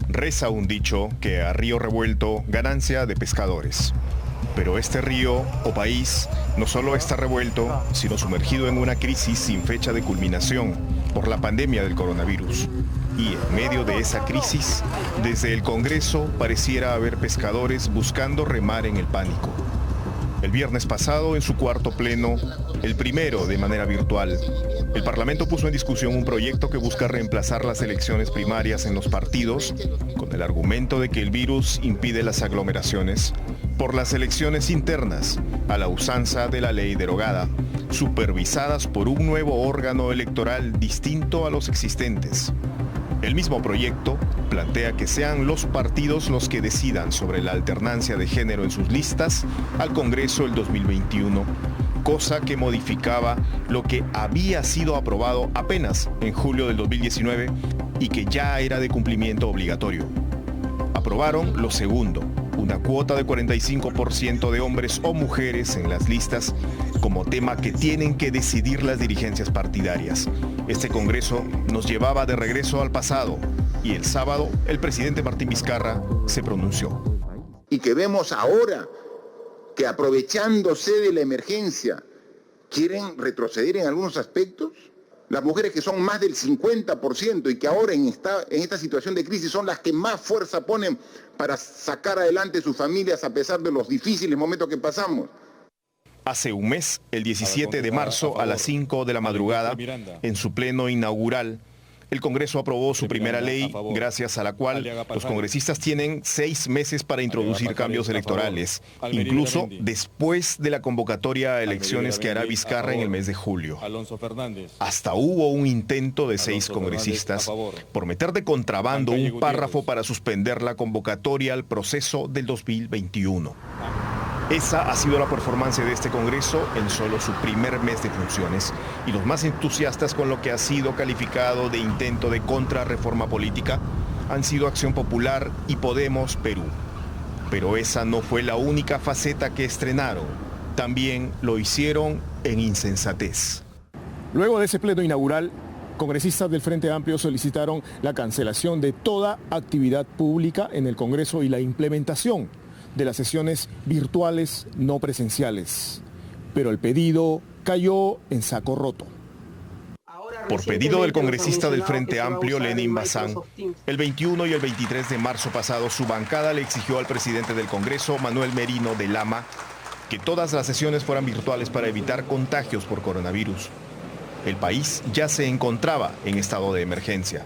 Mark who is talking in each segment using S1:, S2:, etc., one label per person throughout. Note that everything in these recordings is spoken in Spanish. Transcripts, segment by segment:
S1: Reza un dicho que a río revuelto, ganancia de pescadores. Pero este río o país no solo está revuelto, sino sumergido en una crisis sin fecha de culminación por la pandemia del coronavirus. Y en medio de esa crisis, desde el Congreso pareciera haber pescadores buscando remar en el pánico. El viernes pasado, en su cuarto pleno, el primero de manera virtual, el Parlamento puso en discusión un proyecto que busca reemplazar las elecciones primarias en los partidos, con el argumento de que el virus impide las aglomeraciones, por las elecciones internas, a la usanza de la ley derogada, supervisadas por un nuevo órgano electoral distinto a los existentes. El mismo proyecto plantea que sean los partidos los que decidan sobre la alternancia de género en sus listas al Congreso el 2021, cosa que modificaba lo que había sido aprobado apenas en julio del 2019 y que ya era de cumplimiento obligatorio. Aprobaron lo segundo, una cuota de 45% de hombres o mujeres en las listas como tema que tienen que decidir las dirigencias partidarias. Este Congreso nos llevaba de regreso al pasado y el sábado el presidente Martín Vizcarra se pronunció.
S2: Y que vemos ahora que aprovechándose de la emergencia quieren retroceder en algunos aspectos. Las mujeres que son más del 50% y que ahora en esta situación de crisis son las que más fuerza ponen para sacar adelante sus familias a pesar de los difíciles momentos que pasamos.
S1: Hace un mes, el 17 de marzo a las 5 de la madrugada, en su pleno inaugural, el Congreso aprobó su primera ley, gracias a la cual los congresistas tienen 6 meses para introducir cambios electorales, incluso después de la convocatoria a elecciones que hará Vizcarra en el mes de julio. Hasta hubo un intento de 6 congresistas por meter de contrabando un párrafo para suspender la convocatoria al proceso del 2021. Esa ha sido la performance de este Congreso en solo su primer mes de funciones, y los más entusiastas con lo que ha sido calificado de intento de contrarreforma política han sido Acción Popular y Podemos Perú. Pero esa no fue la única faceta que estrenaron, también lo hicieron en insensatez.
S3: Luego de ese pleno inaugural, congresistas del Frente Amplio solicitaron la cancelación de toda actividad pública en el Congreso y la implementación de las sesiones virtuales no presenciales. Pero el pedido cayó en saco roto.
S1: Por pedido del congresista del Frente Amplio, Lenin Bazán, el 21 y el 23 de marzo pasado, su bancada le exigió al presidente del Congreso, Manuel Merino de Lama, que todas las sesiones fueran virtuales para evitar contagios por coronavirus. El país ya se encontraba en estado de emergencia.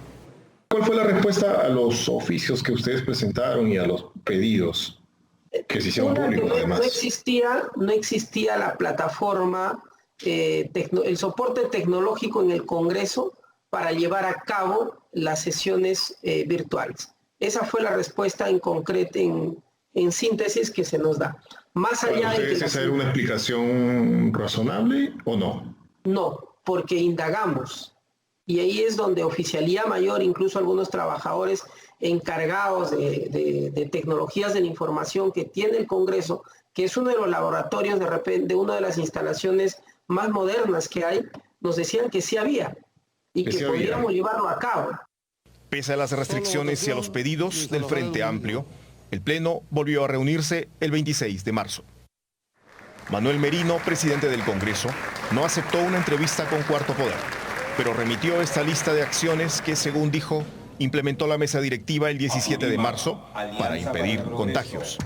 S4: ¿Cuál fue la respuesta a los oficios que ustedes presentaron y a los pedidos que se hicieron públicos, además?
S5: No existía la plataforma, el soporte tecnológico en el Congreso para llevar a cabo las sesiones virtuales. Esa fue la respuesta en concreto, en síntesis, que se nos da. Más allá de que
S4: ¿Ustedes saben una explicación razonable o no?
S5: No, porque indagamos. Y ahí es donde Oficialía Mayor, incluso algunos trabajadores encargados de tecnologías de la información que tiene el Congreso, que es uno de los laboratorios de una de las instalaciones más modernas que hay, nos decían que sí había y que podríamos llevarlo a cabo.
S1: Pese a las restricciones y a los pedidos del Frente Amplio, el Pleno volvió a reunirse el 26 de marzo. Manuel Merino, presidente del Congreso, no aceptó una entrevista con Cuarto Poder, pero remitió esta lista de acciones que, según dijo, implementó la mesa directiva el 17 de marzo para impedir contagios.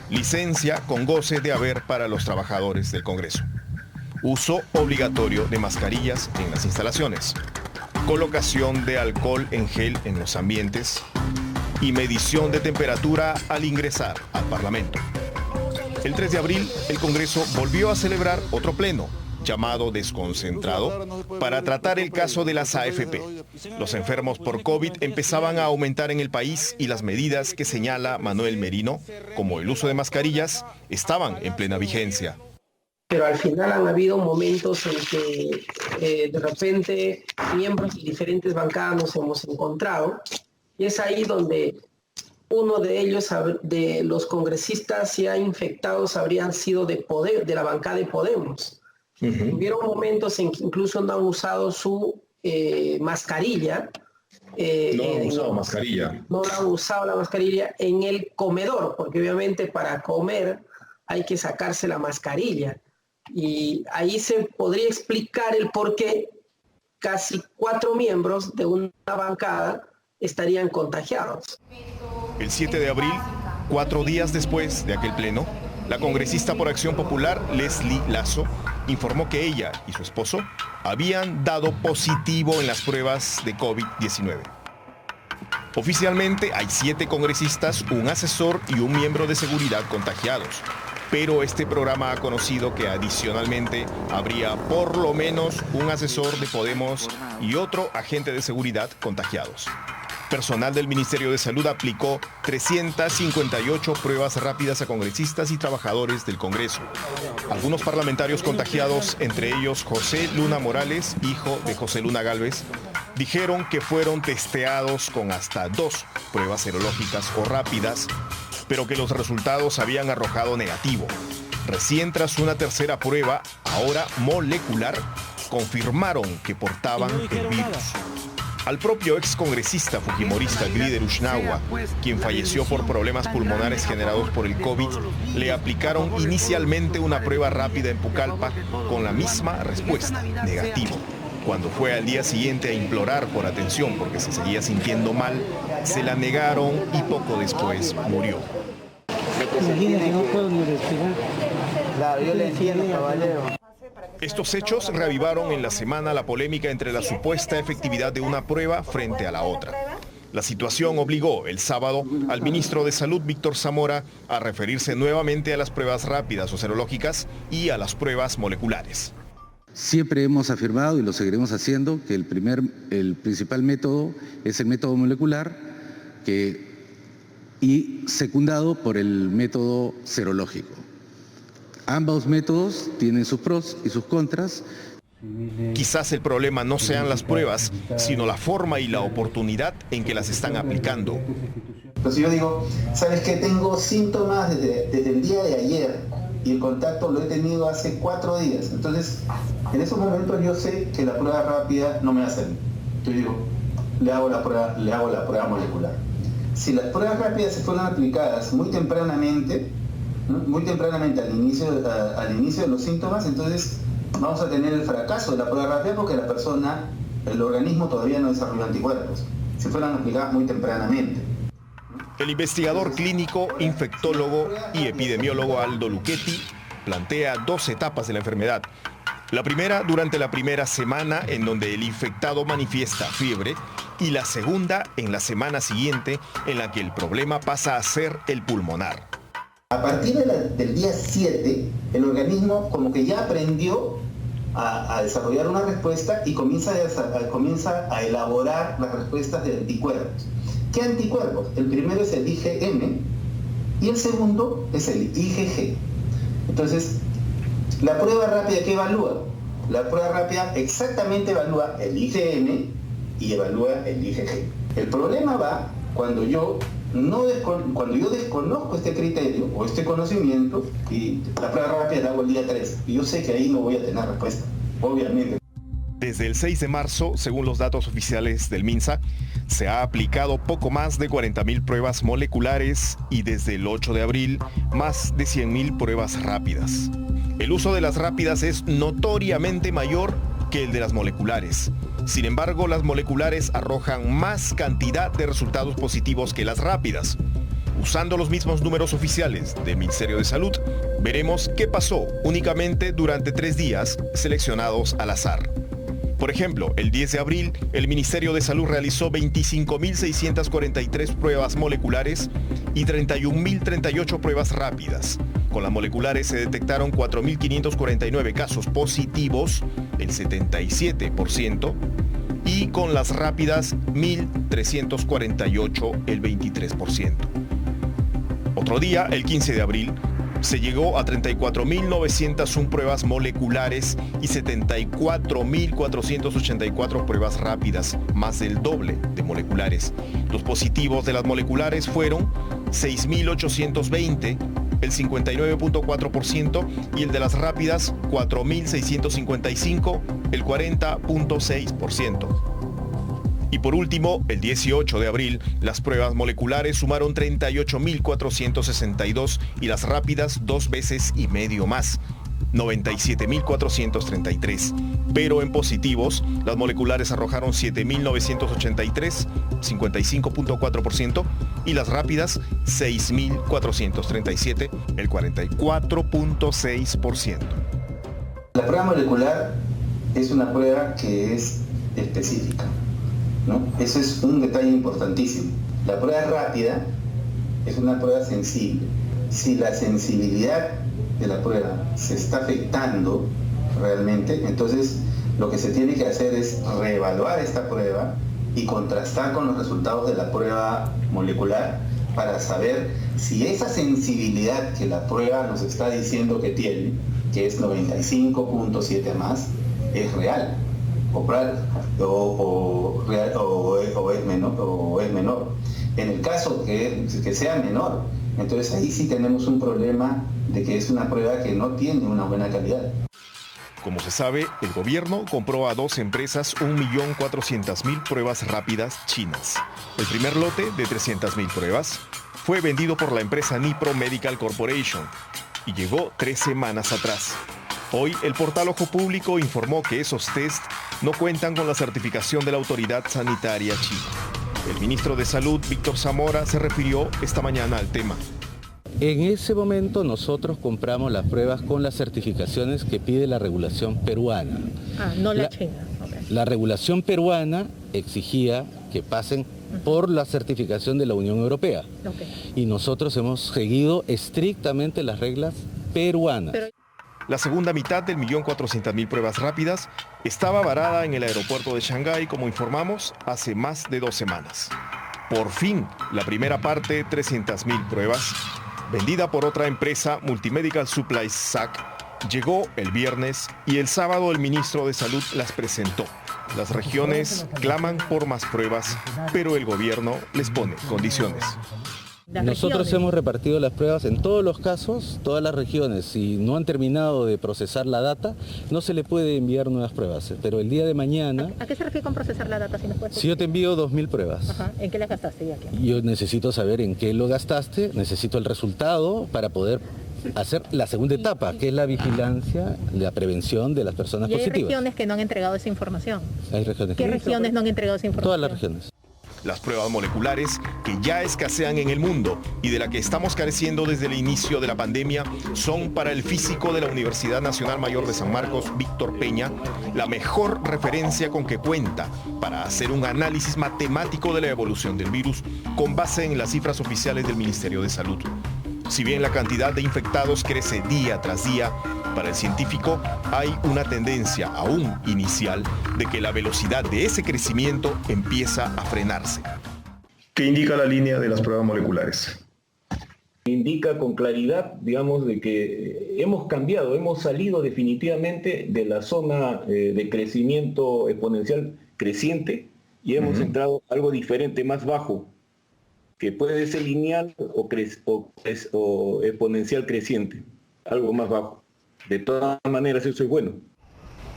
S1: Licencia con goce de haber para los trabajadores del Congreso. Uso obligatorio de mascarillas en las instalaciones. Colocación de alcohol en gel en los ambientes. Y medición de temperatura al ingresar al Parlamento. El 3 de abril, el Congreso volvió a celebrar otro pleno, llamado desconcentrado, para tratar el caso de las AFP. Los enfermos por COVID empezaban a aumentar en el país y las medidas que señala Manuel Merino, como el uso de mascarillas, estaban en plena vigencia.
S5: Pero al final han habido momentos en que de repente miembros de diferentes bancadas nos hemos encontrado, y es ahí donde uno de ellos, de los congresistas ya infectados, habrían sido de la bancada de Podemos. Hubieron momentos en que incluso no han usado su mascarilla
S4: No han usado mascarilla.
S5: No han usado la mascarilla en el comedor, porque obviamente para comer hay que sacarse la mascarilla. Y ahí se podría explicar el por qué casi 4 miembros de una bancada estarían contagiados.
S1: El 7 de abril, 4 días después de aquel pleno, la congresista por Acción Popular, Leslie Lazo, informó que ella y su esposo habían dado positivo en las pruebas de COVID-19. Oficialmente hay 7 congresistas, un asesor y un miembro de seguridad contagiados. Pero este programa ha conocido que adicionalmente habría por lo menos un asesor de Podemos y otro agente de seguridad contagiados. Personal del Ministerio de Salud aplicó 358 pruebas rápidas a congresistas y trabajadores del Congreso. Algunos parlamentarios contagiados, entre ellos José Luna Morales, hijo de José Luna Gálvez, dijeron que fueron testeados con hasta 2 pruebas serológicas o rápidas, pero que los resultados habían arrojado negativo. Recién tras una tercera prueba, ahora molecular, confirmaron que portaban el virus. Al propio excongresista fujimorista Glider Ushnagua, quien falleció por problemas pulmonares generados por el COVID, le aplicaron inicialmente una prueba rápida en Pucallpa con la misma respuesta, negativo. Cuando fue al día siguiente a implorar por atención porque se seguía sintiendo mal, se la negaron y poco después murió.
S6: Imagínate, no puedo ni respirar.
S7: Claro, yo le entiendo, caballero.
S1: Estos hechos reavivaron en la semana la polémica entre la supuesta efectividad de una prueba frente a la otra. La situación obligó el sábado al ministro de Salud, Víctor Zamora, a referirse nuevamente a las pruebas rápidas o serológicas y a las pruebas moleculares.
S8: Siempre hemos afirmado, y lo seguiremos haciendo, que el principal método es el método molecular y secundado por el método serológico. Ambos métodos tienen sus pros y sus contras.
S1: Quizás el problema no sean las pruebas, sino la forma y la oportunidad en que las están aplicando.
S9: Entonces yo digo, ¿sabes qué? Tengo síntomas desde el día de ayer y el contacto lo he tenido hace 4 días. Entonces, en esos momentos yo sé que la prueba rápida no me va a servir. Yo digo, le hago la prueba molecular. Si las pruebas rápidas se fueron aplicadas muy tempranamente, ¿no? Al inicio de los síntomas, entonces vamos a tener el fracaso de la prueba rápida porque el organismo todavía no desarrolló anticuerpos. Se fueron aplicadas muy tempranamente.
S1: El investigador clínico, infectólogo y epidemiólogo Aldo Luchetti plantea 2 etapas de la enfermedad. La primera durante la primera semana, en donde el infectado manifiesta fiebre, y la segunda en la semana siguiente, en la que el problema pasa a ser el pulmonar.
S9: A partir del día 7, el organismo como que ya aprendió a desarrollar una respuesta y comienza a elaborar las respuestas de anticuerpos. ¿Qué anticuerpos? El primero es el IgM y el segundo es el IgG. Entonces, la prueba rápida, ¿qué evalúa? La prueba rápida exactamente evalúa el IgM y evalúa el IgG. El problema va cuando yo desconozco este criterio o este conocimiento y la prueba rápida la hago el día 3 y yo sé que ahí no voy a tener respuesta, obviamente.
S1: Desde el 6 de marzo, según los datos oficiales del MINSA, se ha aplicado poco más de 40.000 pruebas moleculares y desde el 8 de abril, más de 100.000 pruebas rápidas. El uso de las rápidas es notoriamente mayor que el de las moleculares. Sin embargo, las moleculares arrojan más cantidad de resultados positivos que las rápidas. Usando los mismos números oficiales del Ministerio de Salud, veremos qué pasó únicamente durante 3 días seleccionados al azar. Por ejemplo, el 10 de abril, el Ministerio de Salud realizó 25.643 pruebas moleculares y 31.038 pruebas rápidas. Con las moleculares se detectaron 4.549 casos positivos, el 77%, y con las rápidas 1.348, el 23%. Otro día, el 15 de abril, se llegó a 34.901 pruebas moleculares y 74.484 pruebas rápidas, más del doble de moleculares. Los positivos de las moleculares fueron 6.820, el 59.4%, y el de las rápidas 4.655, el 40.6%. Y por último, el 18 de abril, las pruebas moleculares sumaron 38.462 y las rápidas 2 veces y medio más, 97.433. Pero en positivos, las moleculares arrojaron 7.983, 55.4%, y las rápidas 6.437, el 44.6%.
S9: La prueba molecular es una prueba que es específica, ¿no? Eso es un detalle importantísimo. La prueba rápida es una prueba sensible. Si la sensibilidad de la prueba se está afectando realmente, entonces lo que se tiene que hacer es reevaluar esta prueba y contrastar con los resultados de la prueba molecular para saber si esa sensibilidad que la prueba nos está diciendo que tiene, que es 95.7 más, es real o es menor. En el caso que sea menor, entonces ahí sí tenemos un problema de que es una prueba que no tiene una buena calidad.
S1: Como se sabe, el gobierno compró a 2 empresas 1.400.000 pruebas rápidas chinas. El primer lote de 300.000 pruebas fue vendido por la empresa Nipro Medical Corporation y llegó 3 semanas atrás. Hoy, el portal Ojo Público informó que esos test no cuentan con la certificación de la Autoridad Sanitaria China. El ministro de Salud, Víctor Zamora, se refirió esta mañana al tema.
S8: En ese momento nosotros compramos las pruebas con las certificaciones que pide la regulación peruana.
S10: No la china. Okay.
S8: La regulación peruana exigía que pasen por la certificación de la Unión Europea.
S10: Okay.
S8: Y nosotros hemos seguido estrictamente las reglas peruanas.
S1: La segunda mitad del 1.400.000 pruebas rápidas estaba varada en el aeropuerto de Shanghái, como informamos, hace más de 2 semanas. Por fin, la primera parte, 300.000 pruebas, vendida por otra empresa, Multimedical Supplies SAC, llegó el viernes y el sábado el ministro de Salud las presentó. Las regiones claman por más pruebas, pero el gobierno les pone condiciones.
S8: Nosotros hemos repartido las pruebas en todos los casos, todas las regiones. Si no han terminado de procesar la data, no se le puede enviar nuevas pruebas. Pero el día de mañana...
S10: ¿A qué se refiere con procesar la data?
S8: Si yo te envío 2.000 pruebas.
S10: Ajá. ¿En qué las gastaste y a qué?
S8: Yo necesito saber en qué lo gastaste, necesito el resultado para poder hacer la segunda etapa, que es la vigilancia, la prevención de las personas positivas.
S10: ¿Y hay regiones que no han entregado esa información?
S8: Hay regiones.
S10: ¿Qué regiones no han entregado esa información?
S8: Todas las regiones.
S1: Las pruebas moleculares que ya escasean en el mundo y de la que estamos careciendo desde el inicio de la pandemia son para el físico de la Universidad Nacional Mayor de San Marcos, Víctor Peña, la mejor referencia con que cuenta para hacer un análisis matemático de la evolución del virus con base en las cifras oficiales del Ministerio de Salud. Si bien la cantidad de infectados crece día tras día, para el científico hay una tendencia aún inicial de que la velocidad de ese crecimiento empieza a frenarse.
S4: ¿Qué indica la línea de las pruebas moleculares?
S11: Indica con claridad, digamos, de que hemos cambiado, hemos salido definitivamente de la zona de crecimiento exponencial creciente y hemos entrado a algo diferente, más bajo, que puede ser lineal o exponencial creciente, algo más bajo. De todas maneras, eso es bueno.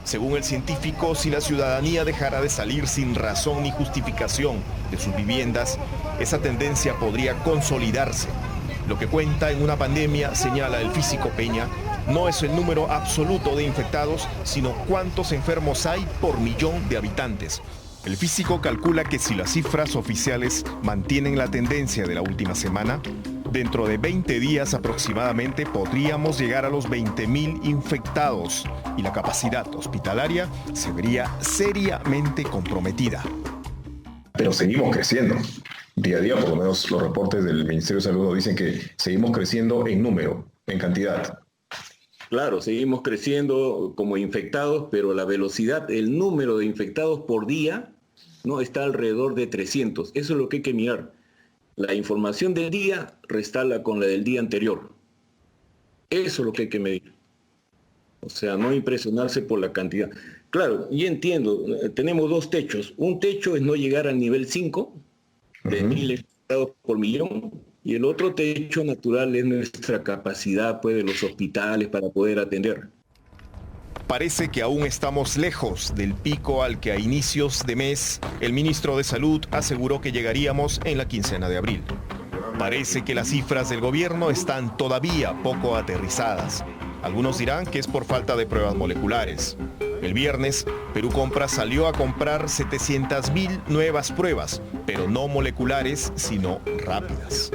S1: Según el científico, si la ciudadanía dejara de salir sin razón ni justificación de sus viviendas, esa tendencia podría consolidarse. Lo que cuenta en una pandemia, señala el físico Peña, no es el número absoluto de infectados, sino cuántos enfermos hay por millón de habitantes. El físico calcula que si las cifras oficiales mantienen la tendencia de la última semana, dentro de 20 días aproximadamente podríamos llegar a los 20.000 infectados y la capacidad hospitalaria se vería seriamente comprometida.
S4: Pero seguimos creciendo. Día a día, por lo menos los reportes del Ministerio de Salud dicen que seguimos creciendo en número, en cantidad.
S11: Claro, seguimos creciendo como infectados, pero la velocidad, el número de infectados por día, no está alrededor de 300. Eso es lo que hay que mirar. La información del día restarla con la del día anterior. Eso es lo que hay que medir. O sea, no impresionarse por la cantidad. Claro, y entiendo, tenemos 2 techos. Un techo es no llegar al nivel 5 de 1.000 infectados por millón. Y el otro techo natural es nuestra capacidad, pues, de los hospitales para poder atender.
S1: Parece que aún estamos lejos del pico al que a inicios de mes el ministro de Salud aseguró que llegaríamos en la quincena de abril. Parece que las cifras del gobierno están todavía poco aterrizadas. Algunos dirán que es por falta de pruebas moleculares. El viernes, Perú Compras salió a comprar 700.000 nuevas pruebas, pero no moleculares, sino rápidas.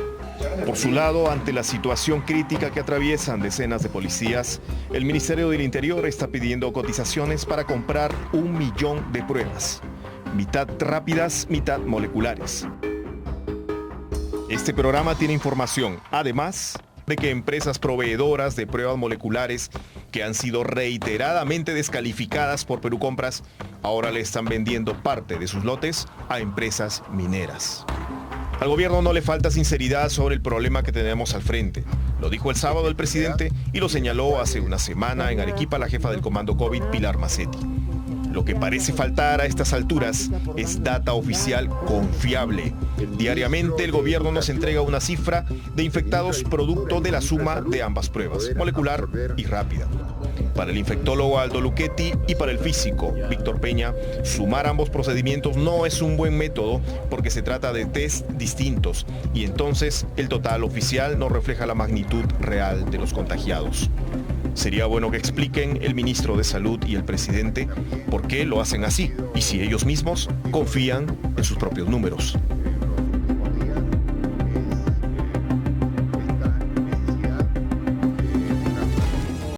S1: Por su lado, ante la situación crítica que atraviesan decenas de policías, el Ministerio del Interior está pidiendo cotizaciones para comprar 1 millón de pruebas, mitad rápidas, mitad moleculares. Este programa tiene información, además de que empresas proveedoras de pruebas moleculares que han sido reiteradamente descalificadas por Perú Compras, ahora le están vendiendo parte de sus lotes a empresas mineras. Al gobierno no le falta sinceridad sobre el problema que tenemos al frente. Lo dijo el sábado el presidente y lo señaló hace una semana en Arequipa la jefa del comando COVID, Pilar Macetti. Lo que parece faltar a estas alturas es data oficial confiable. Diariamente el gobierno nos entrega una cifra de infectados producto de la suma de ambas pruebas, molecular y rápida. Para el infectólogo Aldo Luchetti y para el físico Víctor Peña, sumar ambos procedimientos no es un buen método porque se trata de test distintos y entonces el total oficial no refleja la magnitud real de los contagiados. Sería bueno que expliquen el ministro de Salud y el presidente por qué lo hacen así y si ellos mismos confían en sus propios números.